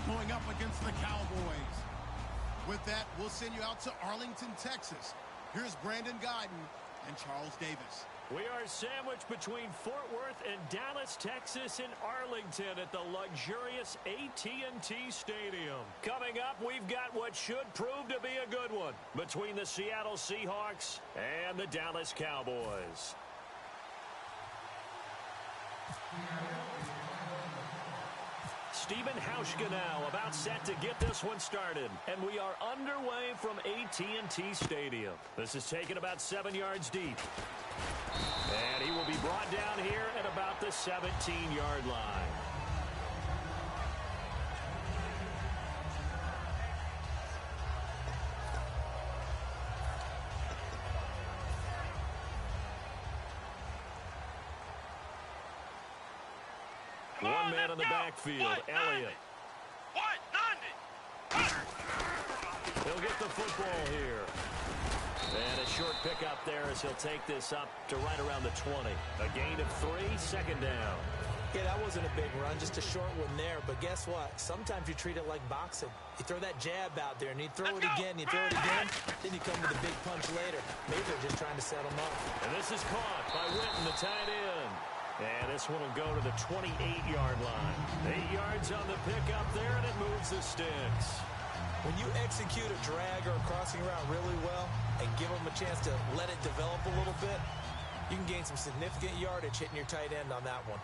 Seahawks going up against the Cowboys. With that, we'll send you out to Arlington, Texas. Here's Brandon Guyton and Charles Davis. We are sandwiched between Fort Worth and Dallas, Texas, and Arlington at the luxurious AT&T Stadium. Coming up, we've got what should prove to be a good one between the Seattle Seahawks and the Dallas Cowboys. Stephen Hauschka now about set to get this one started. And we are underway from AT&T Stadium. This is taken about 7 yards deep. And he will be brought down here at about the 17-yard line. One man on the backfield, Elliott. He'll get the football here. And a short pickup there as he'll take this up to right around the 20. A gain of 3, second down. Yeah, that wasn't a big run, just a short one there. But guess what? Sometimes you treat it like boxing. You throw that jab out there, and you throw it again, you throw it again, then you come with a big punch later. Maybe they're just trying to set them up. And this is caught by Witten, the tight end. And this one will go to the 28-yard line. 8 yards on the pickup there, and it moves the sticks. When you execute a drag or a crossing route really well and give them a chance to let it develop a little bit, you can gain some significant yardage hitting your tight end on that one.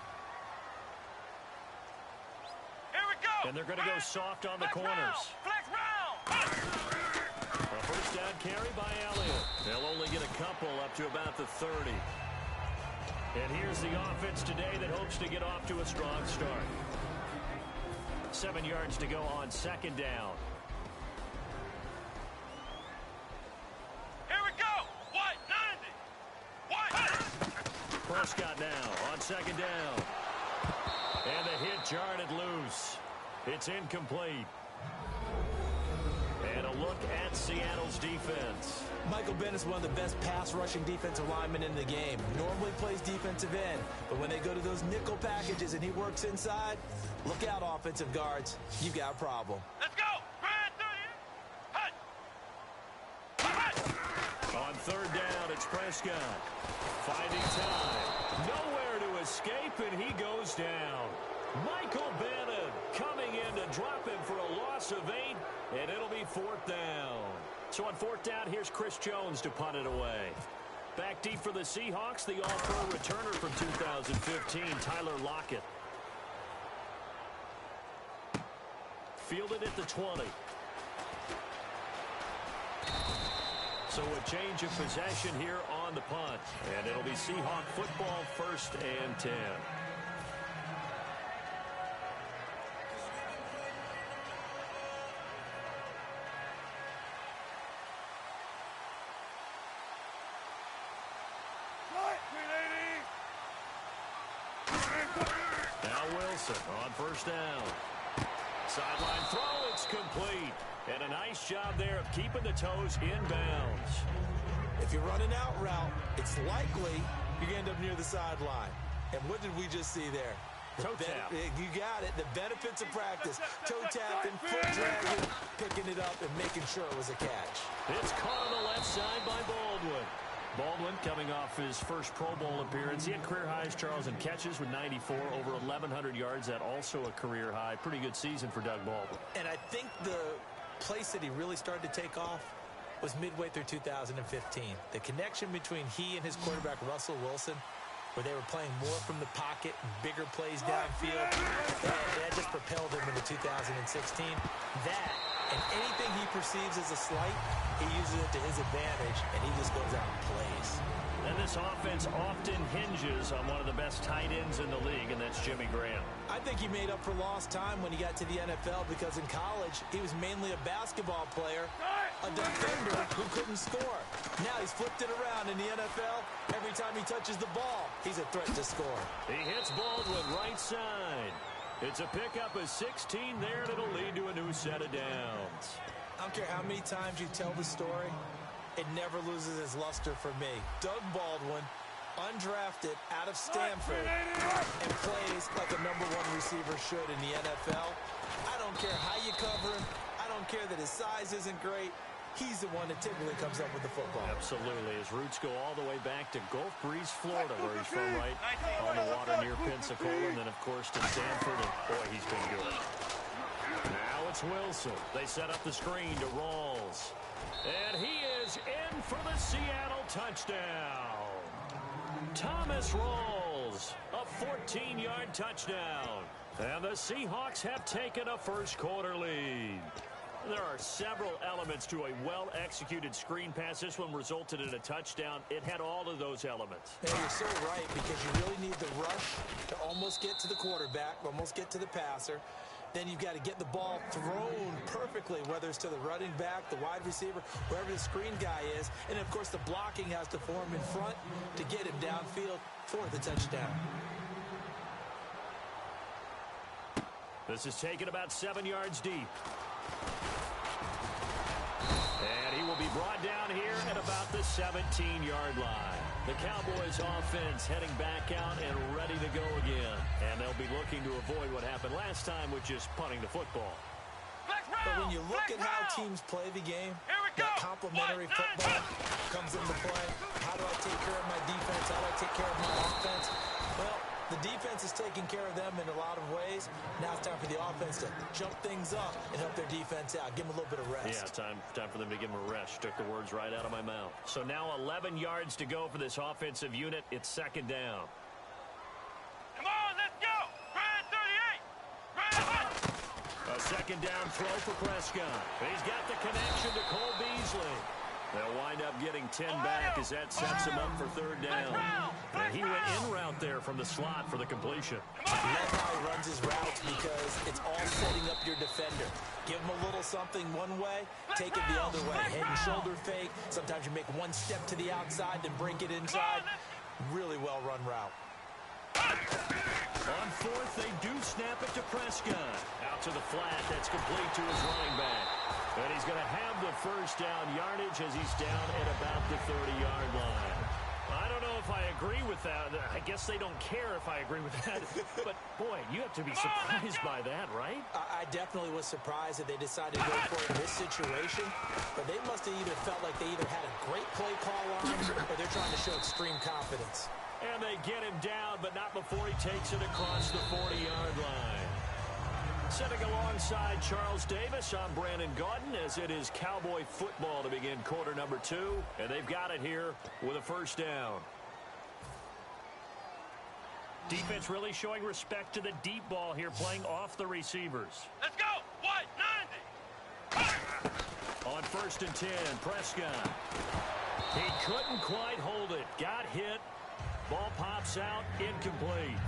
Here we go. And they're going to go soft on the corners. Flex round. A first down carry by Elliott. They'll only get a couple up to about the 30. And here's the offense today that hopes to get off to a strong start. 7 yards to go on second down. Here we go. What? 90. What? Prescott now on second down. And the hit jarred it loose. It's incomplete. And a look at Seattle's defense. Michael Bennett's one of the best pass-rushing defensive linemen in the game. Normally plays defensive end, but when they go to those nickel packages and he works inside, look out, offensive guards. You got a problem. Let's go. On third down, it's Prescott. Finding time. Nowhere to escape, and he goes down. Michael Bennett coming in to drop him for a loss of 8, and it'll be fourth down. So on fourth down, here's Chris Jones to punt it away. Back deep for the Seahawks, the all-pro returner from 2015, Tyler Lockett. Fielded at the 20. So a change of possession here on the punt. And it'll be Seahawk football, 1st and 10. Now Wilson on first down. Sideline throw, it's complete. And a nice job there of keeping the toes in bounds. If you're running out route, it's likely you're going to end up near the sideline. And what did we just see there? Toe tap. You got it. The benefits of practice. Toe tapping, foot dragging, picking it up, and making sure it was a catch. It's caught on the left side by Baldwin. Baldwin coming off his first Pro Bowl appearance. He had career highs, Charles, in catches with 94, over 1,100 yards. That also a career high. Pretty good season for Doug Baldwin. And I think the place that he really started to take off was midway through 2015. The connection between he and his quarterback, Russell Wilson, where they were playing more from the pocket, bigger plays downfield, that just propelled him into 2016. That, and anything he perceives as a slight, he uses it to his advantage, and he just goes out and plays. And this offense often hinges on one of the best tight ends in the league, and that's Jimmy Graham. I think he made up for lost time when he got to the NFL because in college, he was mainly a basketball player, a defender who couldn't score. Now he's flipped it around in the NFL. Every time he touches the ball, he's a threat to score. He hits Baldwin right side. It's a pickup of 16 there, and it'll lead to a new set of downs. I don't care how many times you tell the story, it never loses its luster for me. Doug Baldwin undrafted, out of Stanford, and plays like a #1 receiver should in the NFL. I don't care how you cover him. I don't care that his size isn't great. He's the one that typically comes up with the football. Absolutely. His roots go all the way back to Gulf Breeze, Florida, where he's from, right on the water near Pensacola, and then, of course, to Stanford, and boy, he's been good. Now it's Wilson. They set up the screen to Rawls. And he is in for the Seattle touchdown. Thomas Rawls, a 14-yard touchdown. And the Seahawks have taken a first-quarter lead. There are several elements to a well-executed screen pass. This one resulted in a touchdown. It had all of those elements. Yeah, you're so right, because you really need the rush to almost get to the quarterback, almost get to the passer. Then you've got to get the ball thrown perfectly, whether it's to the running back, the wide receiver, wherever the screen guy is. And, of course, the blocking has to form in front to get him downfield for the touchdown. This is taken about 7 yards deep. And he will be brought down here at about the 17-yard line. The Cowboys offense heading back out and ready to go again. And they'll be looking to avoid what happened last time, which is punting the football. But when you look at how teams play the game, that complementary football comes into play. How do I take care of my defense? How do I take care of my offense? Well, the defense is taking care of them in a lot of ways. Now it's time for the offense to jump things up and help their defense out. Give them a little bit of rest. Yeah, time for them to give them a rest. Took the words right out of my mouth. So now 11 yards to go for this offensive unit. It's second down. Come on, let's go. Brand 38. A second down throw for Prescott. He's got the connection to Cole Beasley. They'll wind up getting 10 back as that sets him up for third down. And he went in route there from the slot for the completion. I love how he runs his routes because it's all setting up your defender. Give him a little something one way, take it the other way. Head and shoulder fake. Sometimes you make one step to the outside, then break it inside. Really well-run route. On fourth, they do snap it to Prescott. Out to the flat. That's complete to his running back. And he's going to have the first down yardage as he's down at about the 30-yard line. I don't know if I agree with that. I guess they don't care if I agree with that. But, boy, you have to be surprised by that, right? I definitely was surprised that they decided to go for it in this situation. But they must have either felt like they either had a great play call on him or they're trying to show extreme confidence. And they get him down, but not before he takes it across the 40-yard line. Sitting alongside Charles Davis, I'm Brandon Gaudin, as it is Cowboy football to begin quarter number 2. And they've got it here with a first down. Defense really showing respect to the deep ball here, playing off the receivers. Let's go. White 90. On first and 10, Prescott. He couldn't quite hold it. Got hit. Ball pops out, incomplete.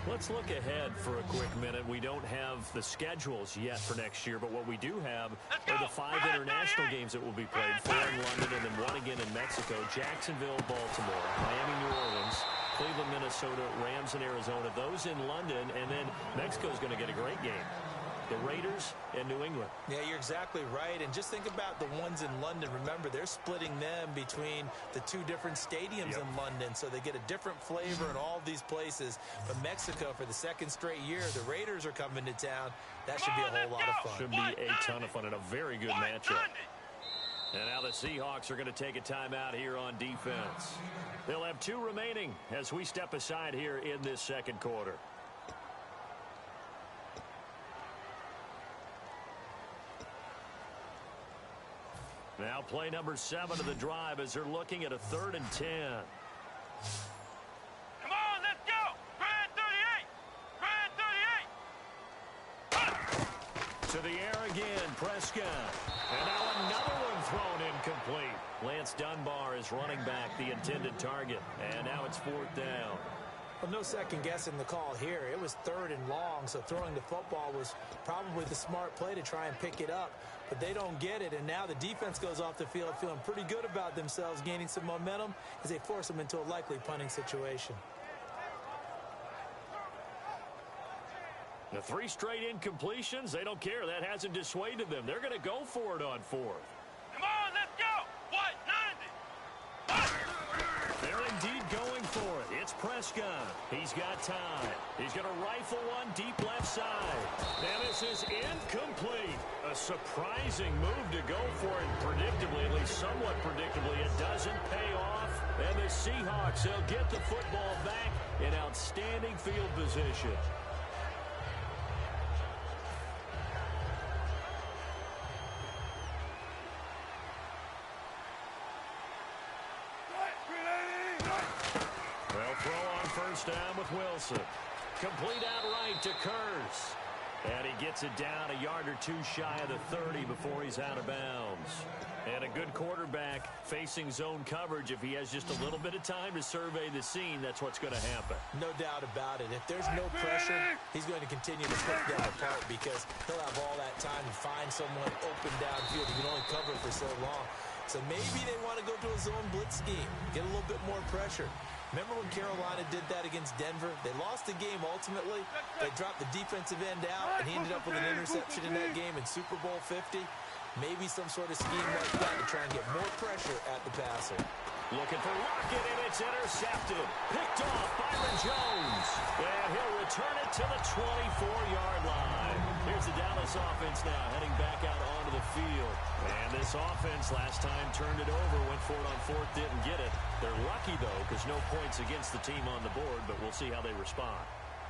Let's look ahead for a quick minute. We don't have the schedules yet for next year, but what we do have are the 5 international games that will be played, 4 in London and then 1 again in Mexico, Jacksonville, Baltimore, Miami, New Orleans, Cleveland, Minnesota, Rams, and Arizona. Those in London, and then Mexico's going to get a great game. The Raiders and New England. Yeah, you're exactly right. And just think about the ones in London. Remember, they're splitting them between the 2 different stadiums in London, so they get a different flavor in all these places. But Mexico, for the 2nd straight year, the Raiders are coming to town. That should be a whole lot of fun. Should be a ton of fun and a very good matchup. And now the Seahawks are going to take a timeout here on defense. They'll have 2 remaining as we step aside here in this second quarter. Now play number 7 of the drive as they're looking at a 3rd and 10. Come on, let's go. Brand 38. To the air again, Prescott. And now another one thrown incomplete. Lance Dunbar is running back the intended target. And now it's 4th down. Well, no second guessing the call here. It was 3rd and long, so throwing the football was probably the smart play to try and pick it up. But they don't get it, and now the defense goes off the field feeling pretty good about themselves, gaining some momentum as they force them into a likely punting situation. The 3 straight incompletions, they don't care. That hasn't dissuaded them. They're going to go for it on 4th. Come on, let's go. White 90. They're indeed going it's Prescott. He's got time. He's going to rifle one deep left side. And this is incomplete. A surprising move to go for it. Predictably, at least somewhat predictably, it doesn't pay off. And the Seahawks, they'll get the football back in outstanding field position. They'll throw on first down with Wilson. Complete outright to Kurtz. And he gets it down a yard or two shy of the 30 before he's out of bounds. And a good quarterback facing zone coverage, if he has just a little bit of time to survey the scene, that's what's going to happen. No doubt about it. If there's no pressure, he's going to continue to pick them apart because he'll have all that time to find someone open downfield. He can only cover for so long. So maybe they want to go to a zone blitz scheme, get a little bit more pressure. Remember when Carolina did that against Denver? They lost the game ultimately. They dropped the defensive end out, and he ended up with an interception in that game in Super Bowl 50. Maybe some sort of scheme like that to try and get more pressure at the passer. Looking for Lockett, and it's intercepted. Picked off Byron Jones. And he'll return it to the 24-yard line. Here's the Dallas offense now heading back out onto the field. And this offense last time turned it over, went for it on fourth, didn't get it. They're lucky, though, because no points against the team on the board, but we'll see how they respond.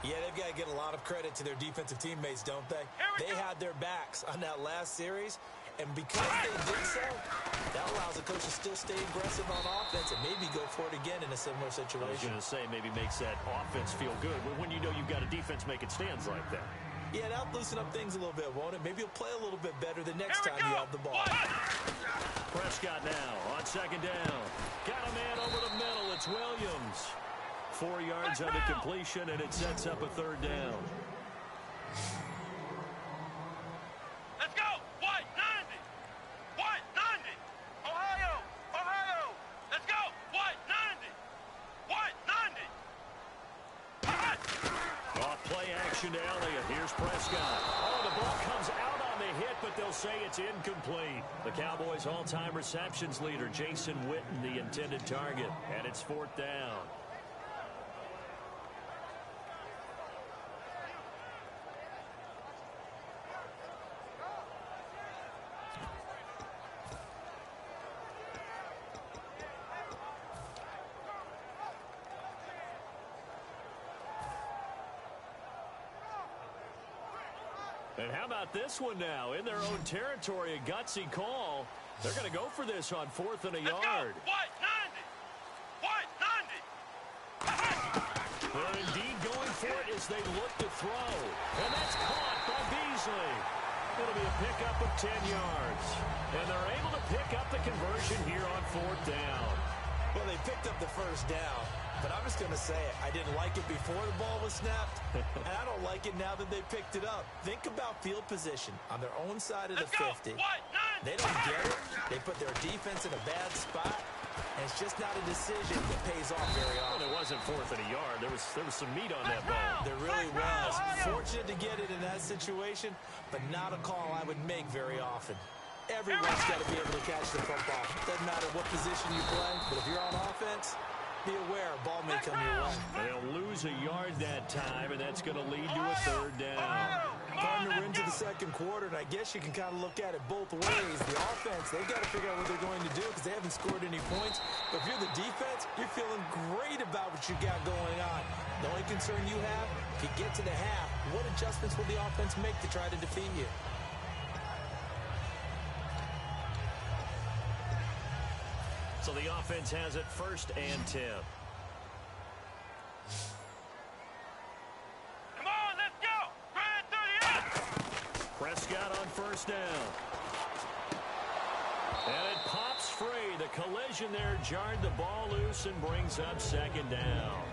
Yeah, they've got to get a lot of credit to their defensive teammates, don't they? They had their backs on that last series, and because they did so, that allows the coach to still stay aggressive on offense and maybe go for it again in a similar situation. I was going to say, maybe makes that offense feel good when you know you've got a defense making stands like that. Yeah, that'll loosen up things a little bit, won't it? Maybe he'll play a little bit better the next time you have the ball. Prescott now on second down. Got a man over the middle. It's Williams. 4 yards on the completion, and it sets up a third down. Let's go. White 90. White 90. Ohio. Ohio. Let's go. White 90. White 90. Off play action to Elliott. Here's Prescott. Oh, the ball comes out on the hit, but they'll say it's incomplete. The Cowboys' all-time receptions leader, Jason Witten, the intended target, and it's fourth down. And how about this one now? In their own territory, a gutsy call. They're going to go for this on fourth and a yard. White 90. White 90. They're indeed going for it as they look to throw. And that's caught by Beasley. It'll be a pickup of 10 yards. And they're able to pick up the conversion here on fourth down. Well, they picked up the first down. But I'm just going to say it. I didn't like it before the ball was snapped, and I don't like it now that they picked it up. Think about field position on their own side of the 50. They don't get it. They put their defense in a bad spot, and it's just not a decision that pays off very often. Well, it wasn't fourth and a yard. There was some meat on that ball. There really was. Fortunate to get it in that situation, but not a call I would make very often. Everyone's got to be able to catch the football. Doesn't matter what position you play, but if you're on offense, be aware, a ball may come your way. They'll lose a yard that time, and that's going to lead to a third down. Partner into the second quarter, and I guess you can kind of look at it both ways. The offense, they've got to figure out what they're going to do because they haven't scored any points. But if you're the defense, you're feeling great about what you got going on. The only concern you have, if you get to the half, what adjustments will the offense make to try to defeat you? So the offense has it first and 10. Come on, let's go. Grind through the air. Prescott on first down. And it pops free. The collision there jarred the ball loose and brings up second down.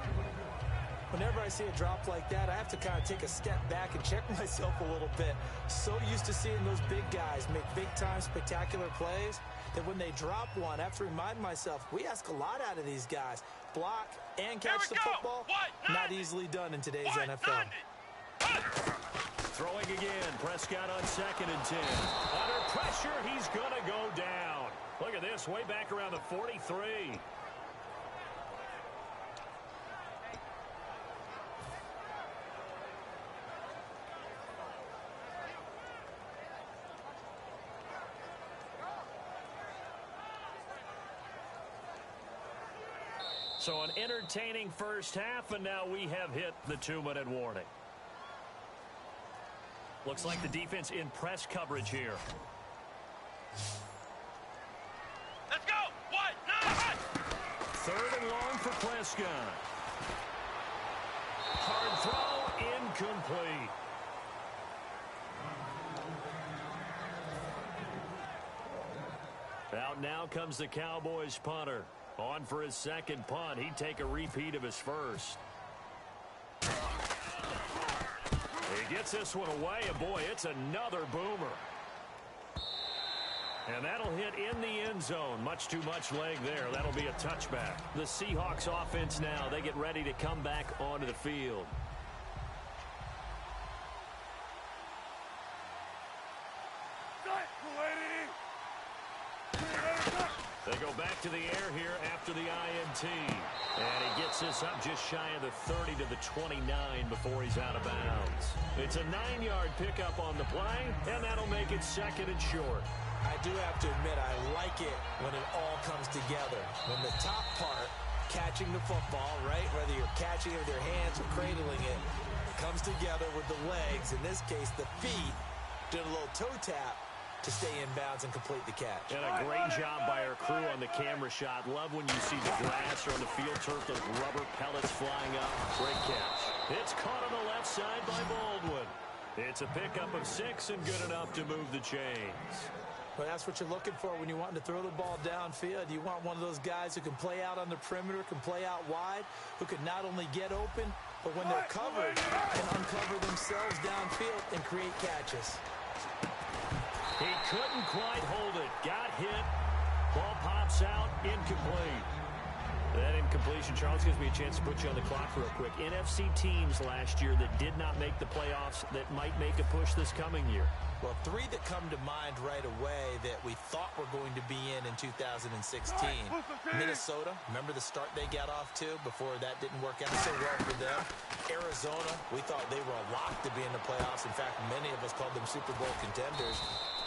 Whenever I see a drop like that, I have to kind of take a step back and check myself a little bit. So used to seeing those big guys make big-time spectacular plays that when they drop one, I have to remind myself, we ask a lot out of these guys. Block and catch the football, not easily done in today's NFL. Throwing again, Prescott on second and 10. Under pressure, he's going to go down. Look at this, way back around the 43. So an entertaining first half, and now we have hit the 2-minute warning. Looks like the defense in press coverage here. Let's go. 1-9. 3rd and long for Prescott. Hard throw, incomplete. Out now comes the Cowboys punter. On for his second punt. He'd take a repeat of his first. He gets this one away, and boy, it's another boomer. And that'll hit in the end zone. Much too much leg there. That'll be a touchback. The Seahawks offense now, they get ready to come back onto the field. They go back to the air here after the INT. And he gets this up just shy of the 30 to the 29 before he's out of bounds. It's a 9-yard pickup on the play, and that'll make it 2nd and short. I do have to admit, I like it when it all comes together. When the top part, catching the football, right, whether you're catching it with your hands or cradling it, comes together with the legs. In this case, the feet, did a little toe tap to stay in bounds and complete the catch. And a great job by our crew on the camera shot. Love when you see the grass or on the field turf, those rubber pellets flying up. Great catch. It's caught on the left side by Baldwin. It's a pickup of 6 and good enough to move the chains. Well, that's what you're looking for when you want to throw the ball downfield. You want one of those guys who can play out on the perimeter, can play out wide, who can not only get open, but when they're covered, can uncover themselves downfield and create catches. He couldn't quite hold it. Got hit. Ball pops out. Incomplete. That incompletion, Charles, gives me a chance to put you on the clock real quick. NFC teams last year that did not make the playoffs that might make a push this coming year. Well, 3 that come to mind right away that we thought were going to be in 2016. Minnesota, remember the start they got off to before that didn't work out so well for them. Arizona, we thought they were a lock to be in the playoffs. In fact, many of us called them Super Bowl contenders.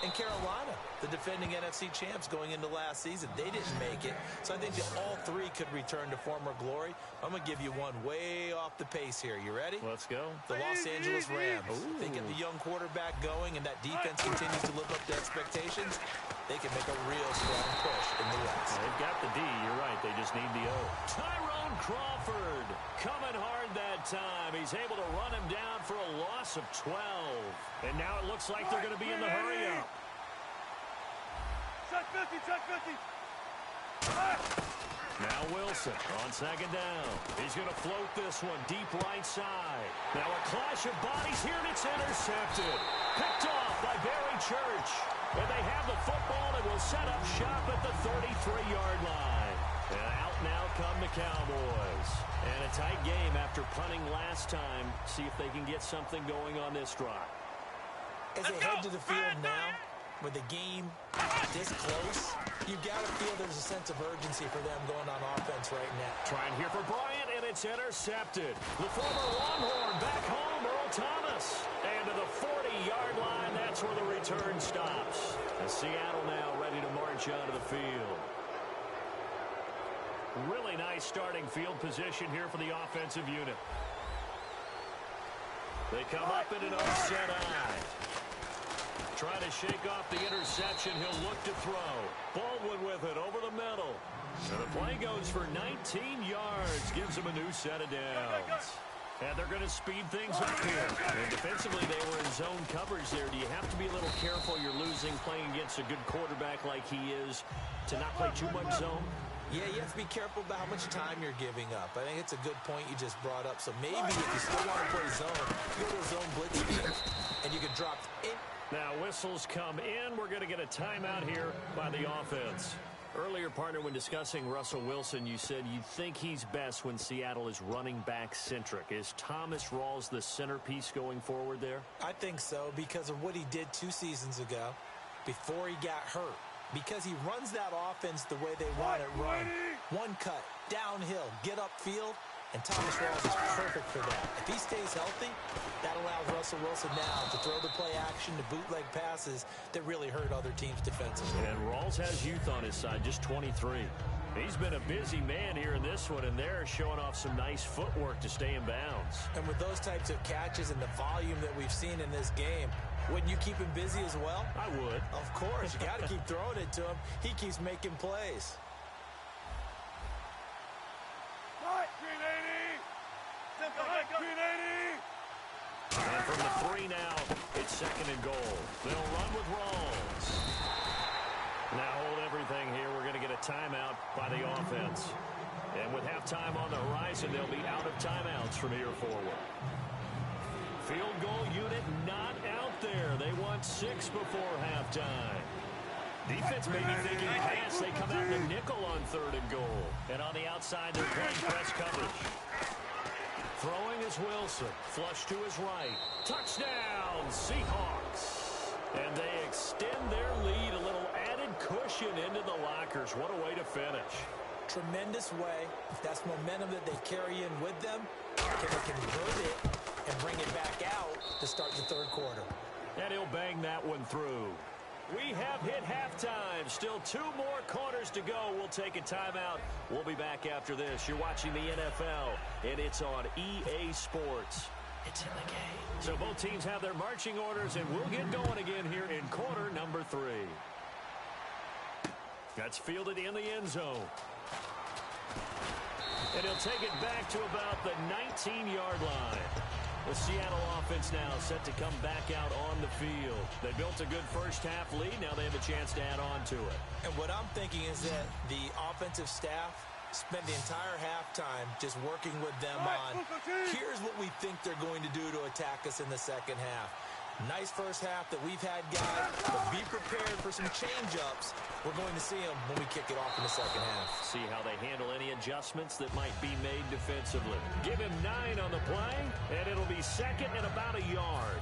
And Carolina, the defending NFC champs going into last season, they didn't make it. So I think that all 3 could return to former glory. I'm going to give you one way off the pace here. You ready? Let's go. The Los Angeles Rams. Ooh. They get the young quarterback going, and that defense continues to live up to expectations. They can make a real strong push in the West. They've got the D. You're right. They just need the O. Tyrone Crawford coming hard that time. He's able to run him down for a loss of 12. And now it looks like they're going to be in the hurry-up. Check 50, check 50. Now Wilson on 2nd down. He's going to float this one deep right side. Now a clash of bodies here, and it's intercepted. Picked off by Barry Church. And they have the football and will set up shop at the 33-yard line. And out now come the Cowboys. And a tight game after punting last time. See if they can get something going on this drive. As they head to the field now, with the game this close, you've got to feel there's a sense of urgency for them going on offense right now. Trying here for Bryant, and it's intercepted. The former Longhorn back home, Earl Thomas. And to the 40-yard line, that's where the return stops. And Seattle now ready to march onto the field. Really nice starting field position here for the offensive unit. They come up in an offset eye. Trying to shake off the interception. He'll look to throw. Baldwin with it over the middle. And the play goes for 19 yards. Gives him a new set of downs. And they're going to speed things up here. And defensively, they were in zone coverage there. Do you have to be a little careful? You're losing playing against a good quarterback like he is to not play too much zone? Yeah, you have to be careful about how much time you're giving up. I think it's a good point you just brought up. So maybe if you still want to play zone, you go to a zone blitz scheme, and you can drop in. Now whistles come in. We're going to get a timeout here by the offense. Earlier, partner, when discussing Russell Wilson, you said you think he's best when Seattle is running back centric. Is Thomas Rawls the centerpiece going forward there? I think so because of what he did 2 seasons ago before he got hurt. Because he runs that offense the way they want it run. One cut, downhill, get upfield, And Thomas Rawls is perfect for that. If he stays healthy, that allows Russell Wilson now to throw the play action, to bootleg passes that really hurt other teams defensively. And Rawls has youth on his side, just 23. He's been a busy man here in this one, and they're showing off some nice footwork to stay in bounds. And with those types of catches and the volume that we've seen in this game, wouldn't you keep him busy as well? I would. Of course. You got to keep throwing it to him. He keeps making plays. And from the 3 now, it's 2nd and goal. They'll run with Rawls. Now hold everything here. We're going to get a timeout by the offense. And with halftime on the horizon, they'll be out of timeouts from here forward. Field goal unit not out there. They want 6 before halftime. Defense may be thinking pass. They come out in the nickel on 3rd and goal. And on the outside, they're playing press coverage. Throwing is Wilson. Flush to his right. Touchdown, Seahawks. And they extend their lead. A little added cushion into the lockers. What a way to finish. Tremendous way. That's momentum that they carry in with them. Can they convert it and bring it back out to start the 3rd quarter? And he'll bang that one through. We have hit halftime. Still 2 more quarters to go. We'll take a timeout. We'll be back after this. You're watching the NFL, and it's on EA Sports. It's in the game. So both teams have their marching orders, and we'll get going again here in quarter number 3. That's fielded in the end zone. And he'll take it back to about the 19-yard line. The Seattle offense now set to come back out on the field. They built a good first-half lead. Now they have a chance to add on to it. And what I'm thinking is that the offensive staff spent the entire halftime just working with them on, here's what we think they're going to do to attack us in the second half. Nice first half that we've had, guys, but be prepared for some change-ups. We're going to see them when we kick it off in the second half. See how they handle any adjustments that might be made defensively. Give him 9 on the play, and it'll be 2nd and about a yard.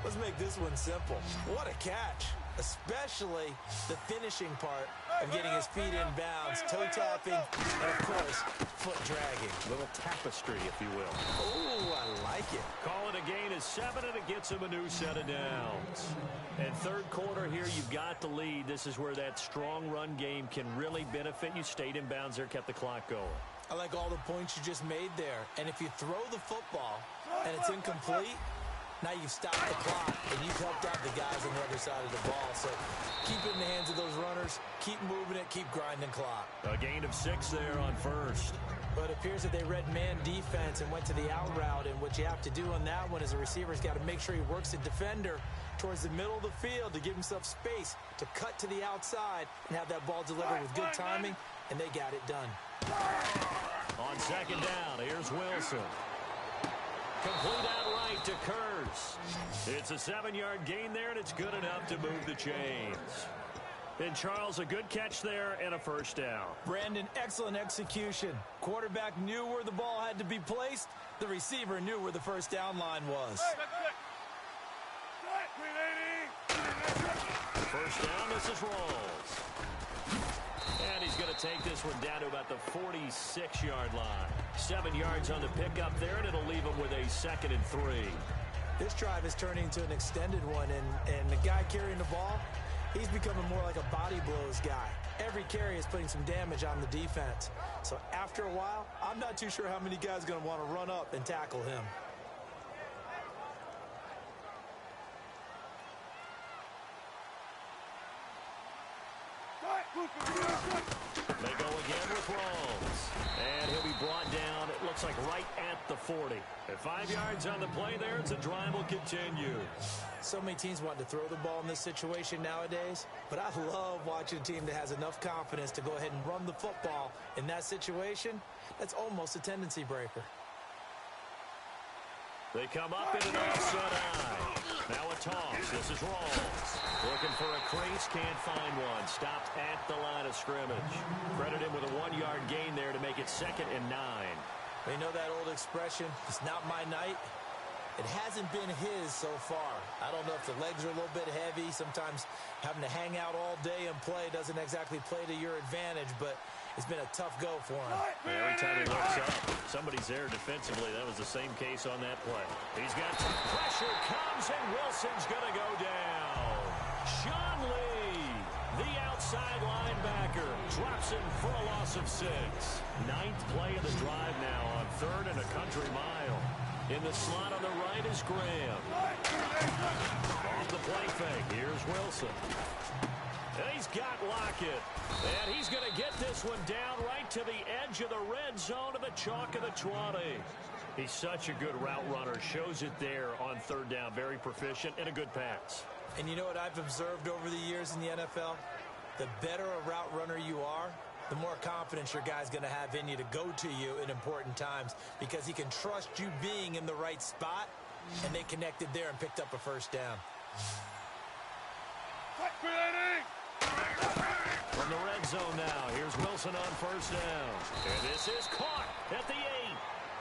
Let's make this one simple. What a catch, especially the finishing part of getting his feet in bounds, toe tapping, and of course, foot dragging. Little tapestry, if you will. Ooh, I like it. Call it a gain of 7, and it gets him a new set of downs. And 3rd quarter here, you've got the lead. This is where that strong run game can really benefit you. Stayed in bounds there, kept the clock going. I like all the points you just made there. And if you throw the football and it's incomplete, now you've stopped the clock and you've helped out the guys on the other side of the ball. So keep it in the hands of those runners. Keep moving it. Keep grinding clock. A gain of 6 there on 1st. But it appears that they read man defense and went to the out route. And what you have to do on that one is a receiver's got to make sure he works the defender towards the middle of the field to give himself space to cut to the outside and have that ball delivered with good timing. And they got it done. On 2nd down, here's Wilson. Complete out right to Kurtz. It's a 7-yard gain there, and it's good enough to move the chains. And Charles, a good catch there and a first down. Brandon, excellent execution. Quarterback knew where the ball had to be placed. The receiver knew where the first down line was. First down, this is Rawls. And he's going to take this one down to about the 46-yard line. 7 yards on the pickup there, and it'll leave him with a 2nd and 3. This drive is turning into an extended one, and the guy carrying the ball, he's becoming more like a body blows guy. Every carry is putting some damage on the defense. So after a while, I'm not too sure how many guys are going to want to run up and tackle him. They go again with Rawls. And he'll be brought down, it looks like right at the 40. At 5 yards on the play there, the drive will continue. So many teams want to throw the ball in this situation nowadays, but I love watching a team that has enough confidence to go ahead and run the football in that situation. That's almost a tendency breaker. They come up in an offset eye. Now a toss. This is Rawls. Looking for a crease, can't find one. Stopped at the line of scrimmage. Credit him with a 1-yard gain there to make it 2nd and 9. They know that old expression, it's not my night. It hasn't been his so far. I don't know if the legs are a little bit heavy. Sometimes having to hang out all day and play doesn't exactly play to your advantage, but It's been a tough go for him. Every time he looks up, somebody's there defensively. That was the same case on that play. He's got some pressure, comes, and Wilson's going to go down. Sean Lee, the outside linebacker, drops him for a loss of 6. 9th play of the drive now on 3rd and a country mile. In the slot on the right is Graham. Off the play fake, here's Wilson. And he's got Lockett. And he's going to get this one down right to the edge of the red zone of the chalk of the 20. He's such a good route runner. Shows it there on 3rd down. Very proficient and a good pass. And you know what I've observed over the years in the NFL? The better a route runner you are, the more confidence your guy's going to have in you to go to you in important times because he can trust you being in the right spot, and they connected there and picked up a 1st down. From the red zone now, here's Wilson on 1st down. And this is caught at the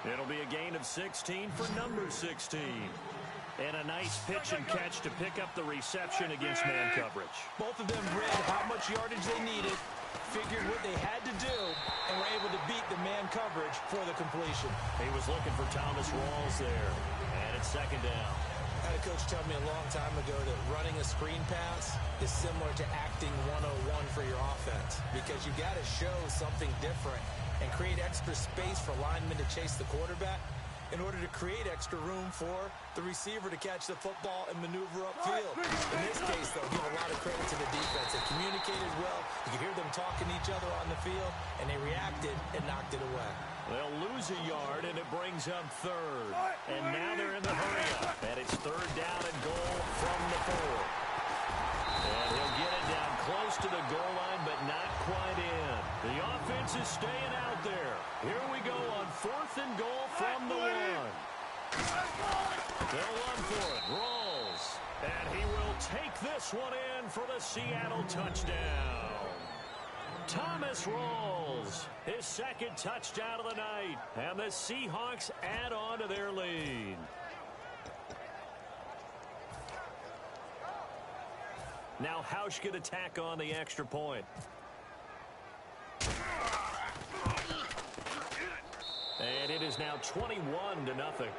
8. It'll be a gain of 16 for number 16. And a nice pitch and catch to pick up the reception against man coverage. Both of them read how much yardage they needed, figured what they had to do, and were able to beat the man coverage for the completion. He was looking for Thomas Rawls there. And it's 2nd down. I had a coach tell me a long time ago that running a screen pass is similar to acting 101 for your offense because you got to show something different and create extra space for linemen to chase the quarterback in order to create extra room for the receiver to catch the football and maneuver upfield. In this case, they'll give a lot of credit to the defense. They communicated well. You could hear them talking to each other on the field, and they reacted and knocked it away. They'll lose a yard, and it brings up 3rd. And now they're in the hurry-up. And it's 3rd down and goal from the 4. And he'll get it down close to the goal line, but not quite in. The offense is staying out there. Here we go on 4th and goal from the 1. They'll run for it. Rawls. And he will take this one in for the Seattle touchdown. Thomas Rawls, his 2nd touchdown of the night, and the Seahawks add on to their lead. Now Hausch could attack on the extra point. And it is now 21-0.